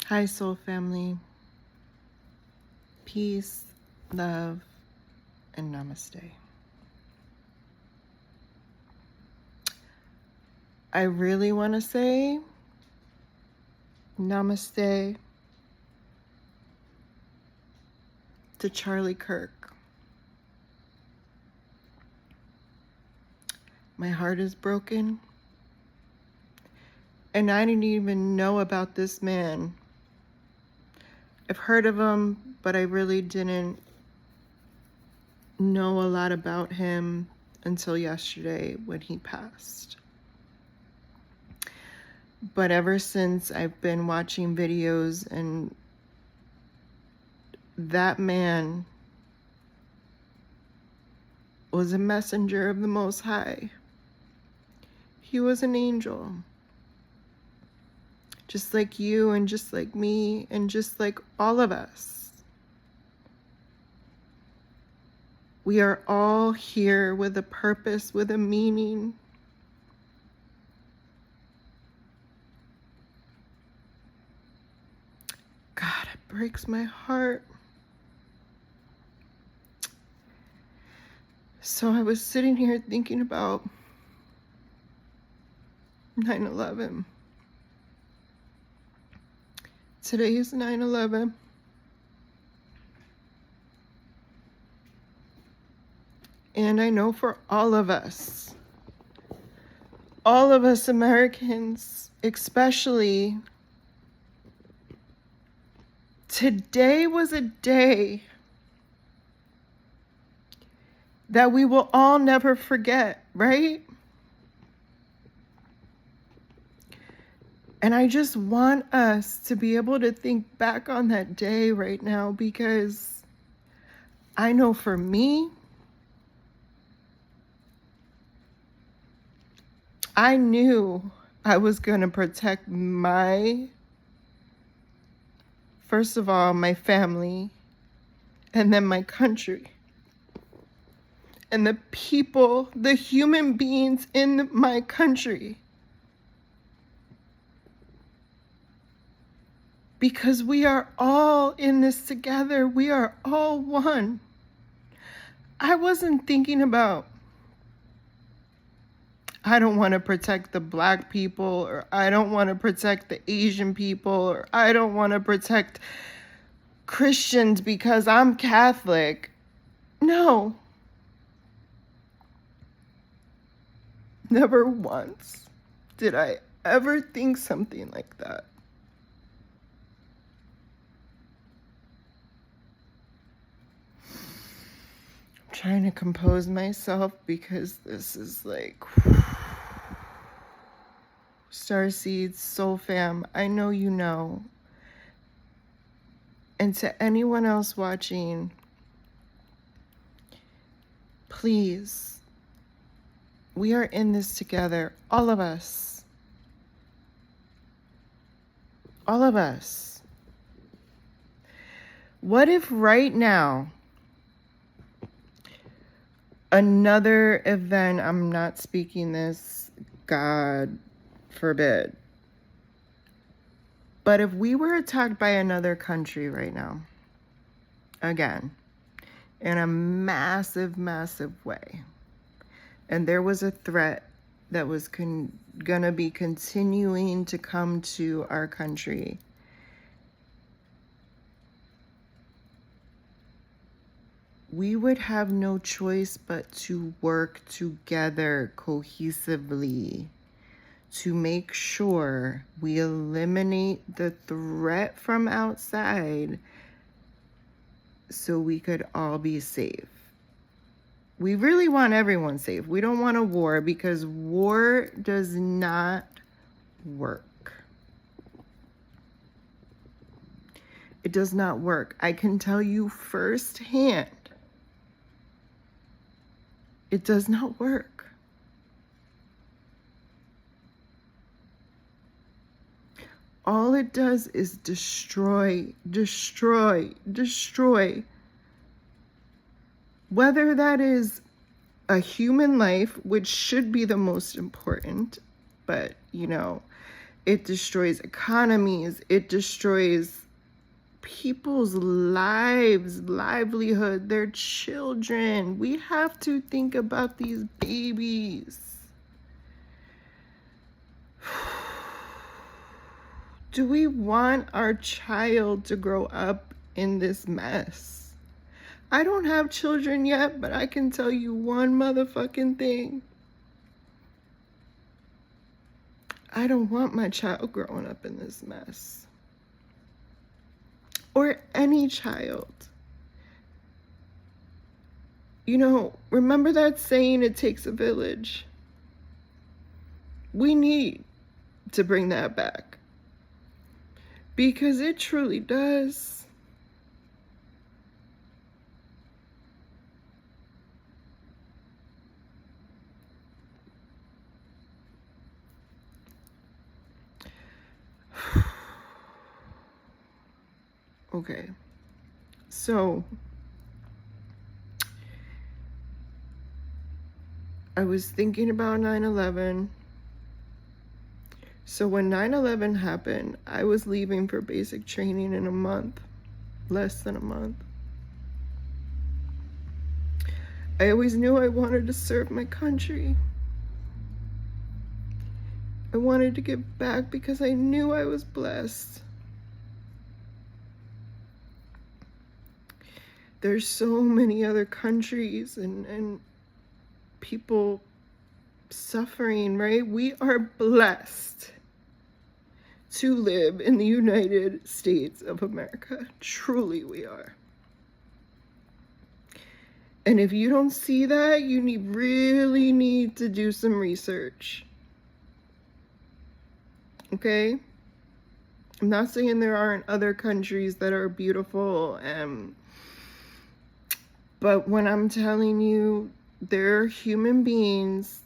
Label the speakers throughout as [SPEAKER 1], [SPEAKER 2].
[SPEAKER 1] Hi, soul family. Peace, love, and namaste. I really want to say namaste to Charlie Kirk. My heart is broken, and I didn't even know about this man. I've heard of him, but I really didn't know a lot about him until yesterday when he passed. But ever since, I've been watching videos, and that man was a messenger of the Most High. He was an angel. Just like you and just like me and just like all of us. We are all here with a purpose, with a meaning. God, it breaks my heart. So I was sitting here thinking about 9/11. Today is 9/11. And I know for all of us Americans, especially, today was a day that we will all never forget, right? And I just want us to be able to think back on that day right now, because I know for me, I knew I was going to protect first of all, my family, and then my country. And the people, the human beings in my country. Because we are all in this together. We are all one. I wasn't thinking about, I don't want to protect the Black people, or I don't want to protect the Asian people, or I don't want to protect Christians because I'm Catholic. No. Never once did I ever think something like that. I'm trying to compose myself because this is like, Starseeds, Soul Fam, I know you know. And to anyone else watching, please, we are in this together, all of us. All of us. What if right now, another event, I'm not speaking this, God forbid, but if we were attacked by another country right now, again, in a massive, massive way, and there was a threat that was gonna be continuing to come to our country, we would have no choice but to work together cohesively to make sure we eliminate the threat from outside so we could all be safe. We really want everyone safe. We don't want a war, because war does not work. It does not work. I can tell you firsthand, it does not work. All it does is destroy, destroy, destroy. Whether that is a human life, which should be the most important, but It destroys economies. It destroys people's lives, livelihood, their children. We have to think about these babies. Do we want our child to grow up in this mess? I don't have children yet, but I can tell you one motherfucking thing. I don't want my child growing up in this mess. Or any child. You know, remember that saying, it takes a village? We need to bring that back. Because it truly does. Okay. So, I was thinking about 9/11. So when 9/11 happened, I was leaving for basic training in a month, less than a month. I always knew I wanted to serve my country. I wanted to give back because I knew I was blessed. There's so many other countries and people suffering, right? We are blessed to live in the United States of America. Truly, we are. And if you don't see that, you really need to do some research. Okay? I'm not saying there aren't other countries that are beautiful, but when I'm telling you, there are human beings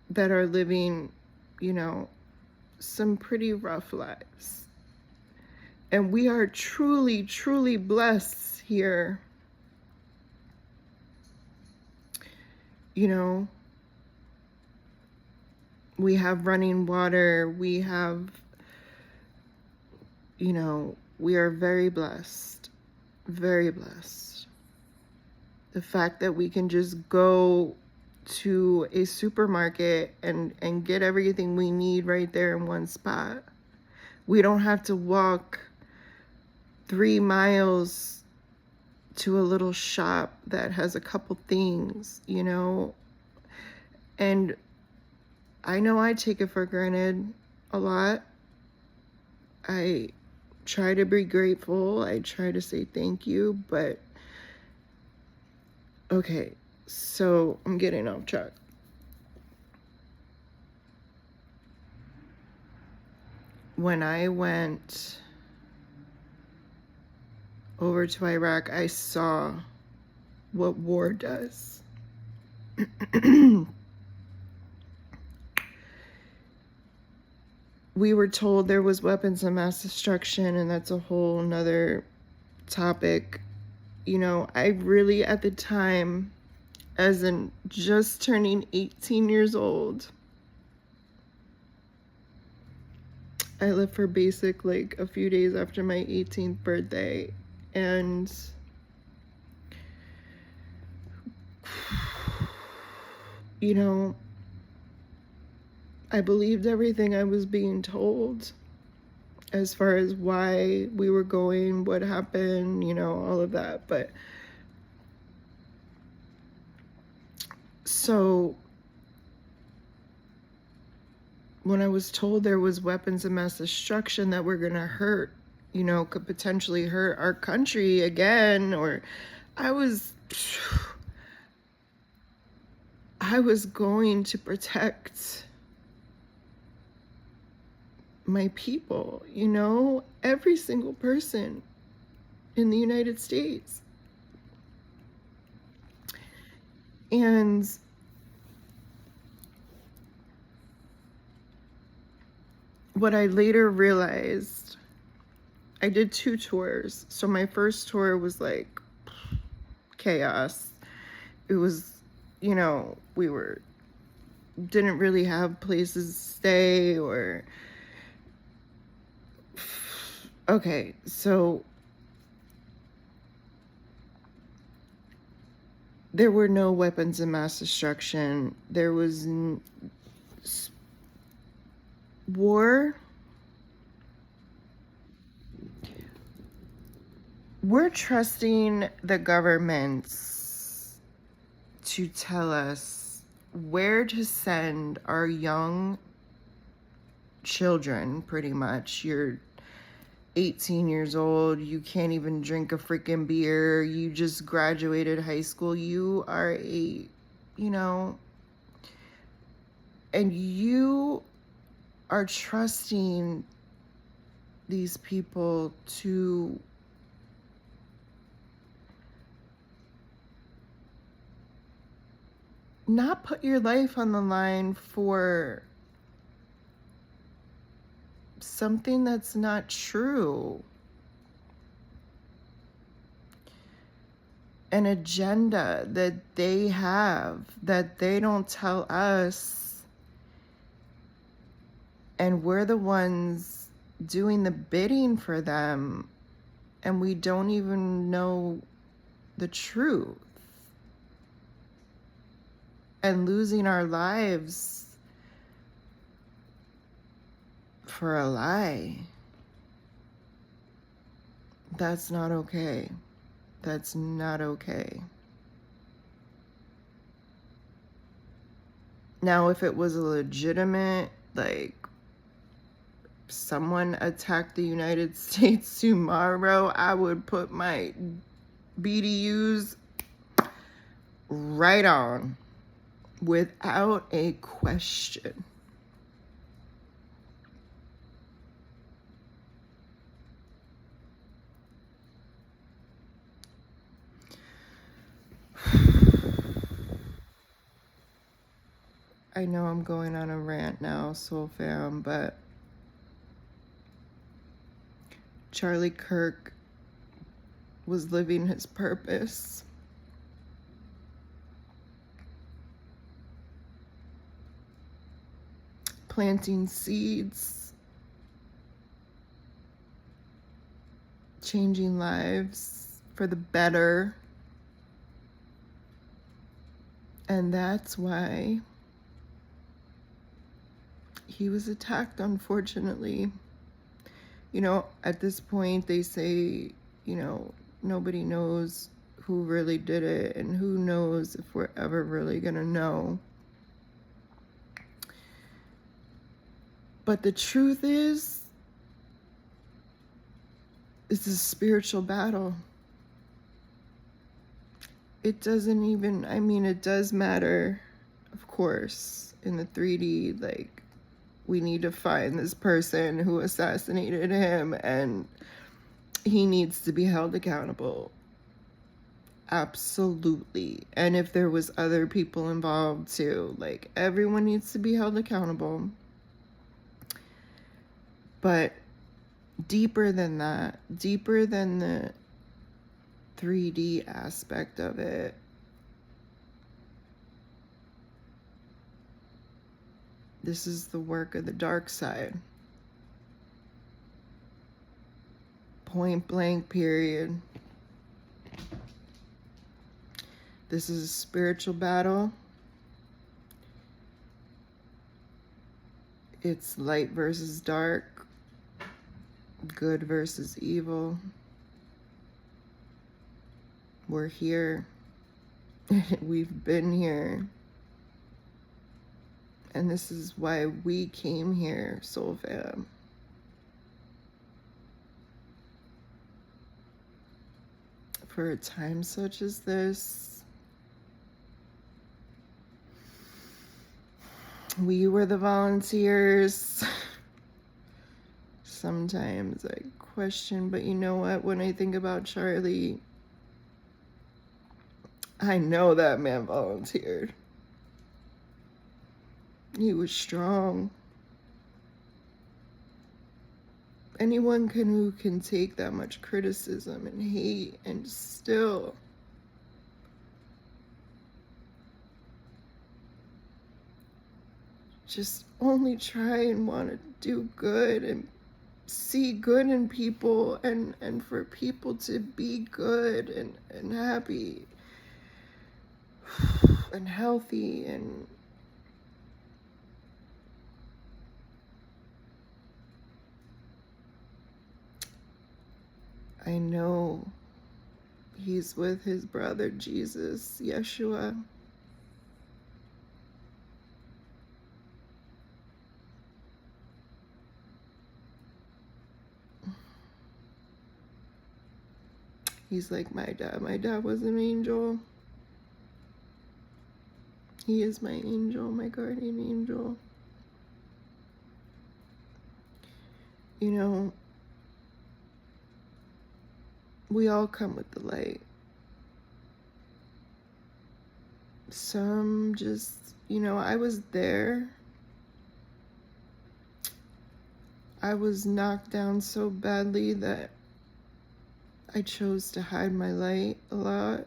[SPEAKER 1] that are living, you know, some pretty rough lives. And we are truly, truly blessed here. You know, we have running water, we have, you know, we are very blessed, very blessed. The fact that we can just go to a supermarket and get everything we need right there in one spot. We don't have to walk 3 miles to a little shop that has a couple things, you know. And I know I take it for granted a lot. I try to be grateful. I try to say thank you, but okay, so I'm getting off track. When I went over to Iraq, I saw what war does. We were told there was weapons of mass destruction, and that's a whole nother topic. You know, I really, at the time, as in just turning 18 years old, I left for basic like a few days after my 18th birthday, and you know, I believed everything I was being told as far as why we were going, what happened, you know, all of that. But so when I was told there was weapons of mass destruction that were gonna hurt, you know, could potentially hurt our country again, or I was going to protect my people, you know, every single person in the United States. And what I later realized, I did 2 tours. So my first tour was like chaos. It was, you know, we didn't really have places to stay, or Okay, so there were no weapons of mass destruction. There was war. We're trusting the governments to tell us where to send our young children, pretty much. You're 18 years old, you can't even drink a freaking beer, you just graduated high school, you are and you are trusting these people to not put your life on the line for something that's not true. An agenda that they have that they don't tell us, and we're the ones doing the bidding for them, and we don't even know the truth, and losing our lives for a lie. That's not okay. That's not okay. Now, if it was a legitimate, like, someone attacked the United States tomorrow, I would put my BDUs right on without a question. I know I'm going on a rant now, Soul Fam, but Charlie Kirk was living his purpose. Planting seeds, changing lives for the better. And that's why he was attacked, unfortunately. At this point, they say, nobody knows who really did it, and who knows if we're ever really gonna know. But the truth is, it's a spiritual battle. It doesn't even, it does matter, of course, in the 3D, like, we need to find this person who assassinated him, and he needs to be held accountable. Absolutely. And if there was other people involved too, like, everyone needs to be held accountable. But deeper than that, deeper than the 3D aspect of it, this is the work of the dark side. Point blank, period. This is a spiritual battle. It's light versus dark, good versus evil. We're here. We've been here. And this is why we came here, Soul Fam. For a time such as this, we were the volunteers. Sometimes I question, but you know what? When I think about Charlie, I know that man volunteered. He was strong. Anyone who can take that much criticism and hate and still just only try and want to do good and see good in people and for people to be good and happy and healthy. And I know he's with his brother Jesus, Yeshua. He's like my dad. My dad was an angel. He is my angel, my guardian angel. You know, we all come with the light. Some just, I was there. I was knocked down so badly that I chose to hide my light a lot.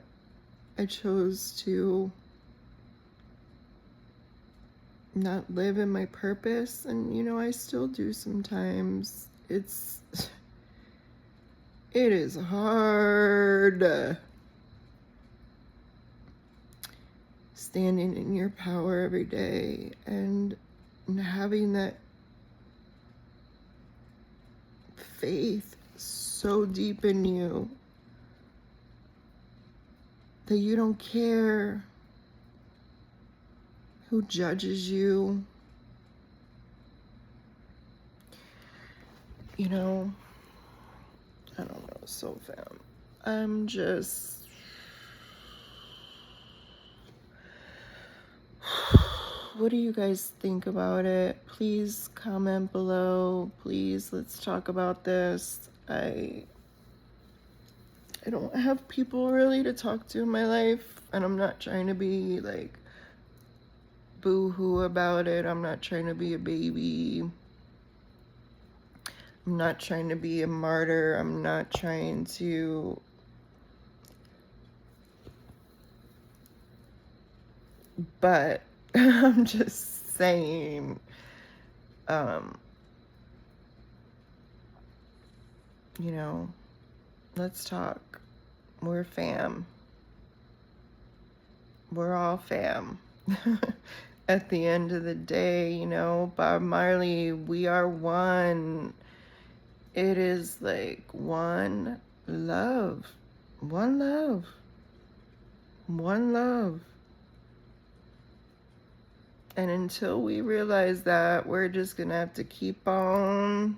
[SPEAKER 1] I chose to not live in my purpose, and I still do sometimes. It is hard standing in your power every day and having that faith so deep in you that you don't care who judges you. I don't know, so fam. I'm just what do you guys think about it? Please comment below. Please, let's talk about this. I don't have people really to talk to in my life, and I'm not trying to be like boo-hoo about it. I'm not trying to be a baby. I'm not trying to be a martyr. I'm not trying to but I'm just saying, let's talk. We're fam. We're all fam. At the end of the day, Bob Marley, we are one. It is like one love. One love. One love. And until we realize that, we're just gonna have to keep on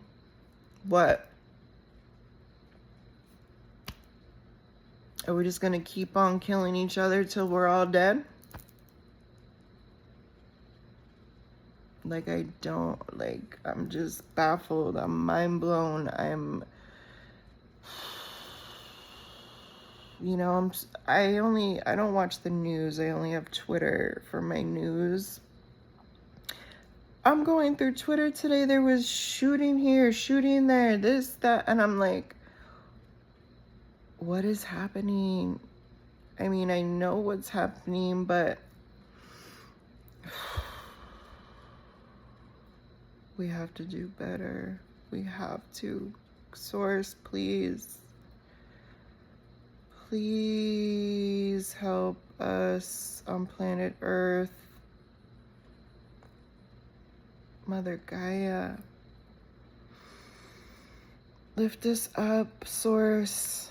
[SPEAKER 1] what? Are we just gonna keep on killing each other till we're all dead? I'm just baffled. I'm mind blown. I don't watch the news. I only have Twitter for my news. I'm going through Twitter today. There was shooting here, shooting there, this, that, and I'm like, what is happening? I mean, I know what's happening, but we have to do better. We have to. Source, please. Please help us on planet Earth. Mother Gaia. Lift us up, Source.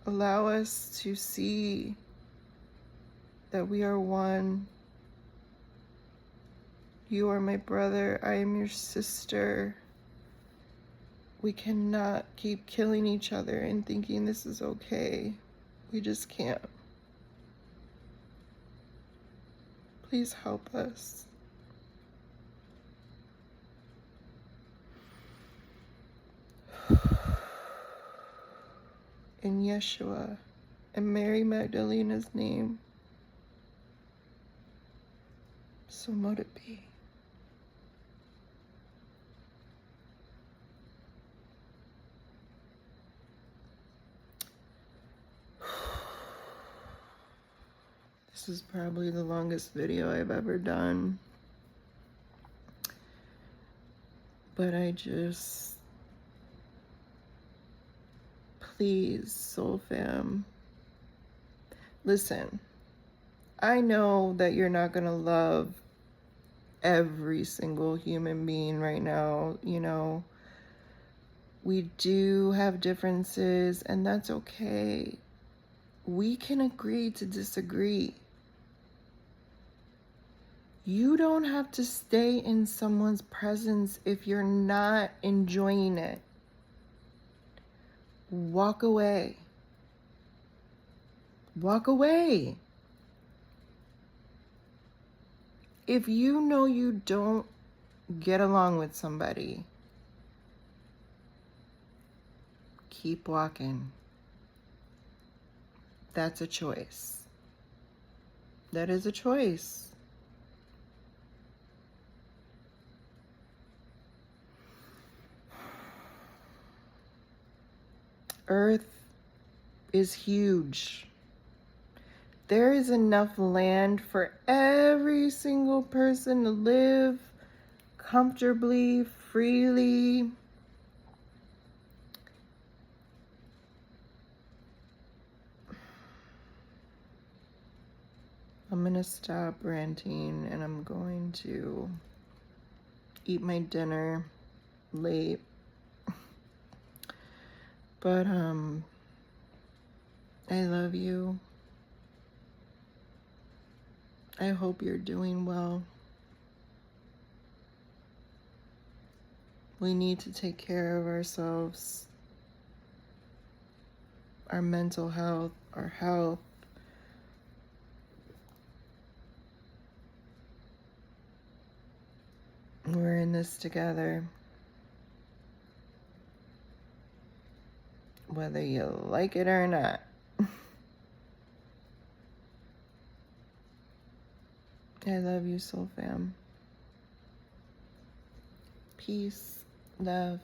[SPEAKER 1] Allow us to see that we are one. You are my brother. I am your sister. We cannot keep killing each other and thinking this is okay. We just can't. Please help us. In Yeshua and Mary Magdalena's name, so mote it be. This is probably the longest video I've ever done. But I just, please, Soul Fam, listen, I know that you're not going to love every single human being right now. You know, we do have differences, and that's okay. We can agree to disagree. You don't have to stay in someone's presence if you're not enjoying it. Walk away. Walk away. If you know you don't get along with somebody, keep walking. That's a choice. That is a choice. Earth is huge. There is enough land for every single person to live comfortably, freely. I'm going to stop ranting and I'm going to eat my dinner late. But I love you. I hope you're doing well. We need to take care of ourselves, our mental health, our health. We're in this together. Whether you like it or not. I love you, Soul Fam. Peace, love,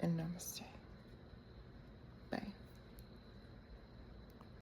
[SPEAKER 1] and namaste.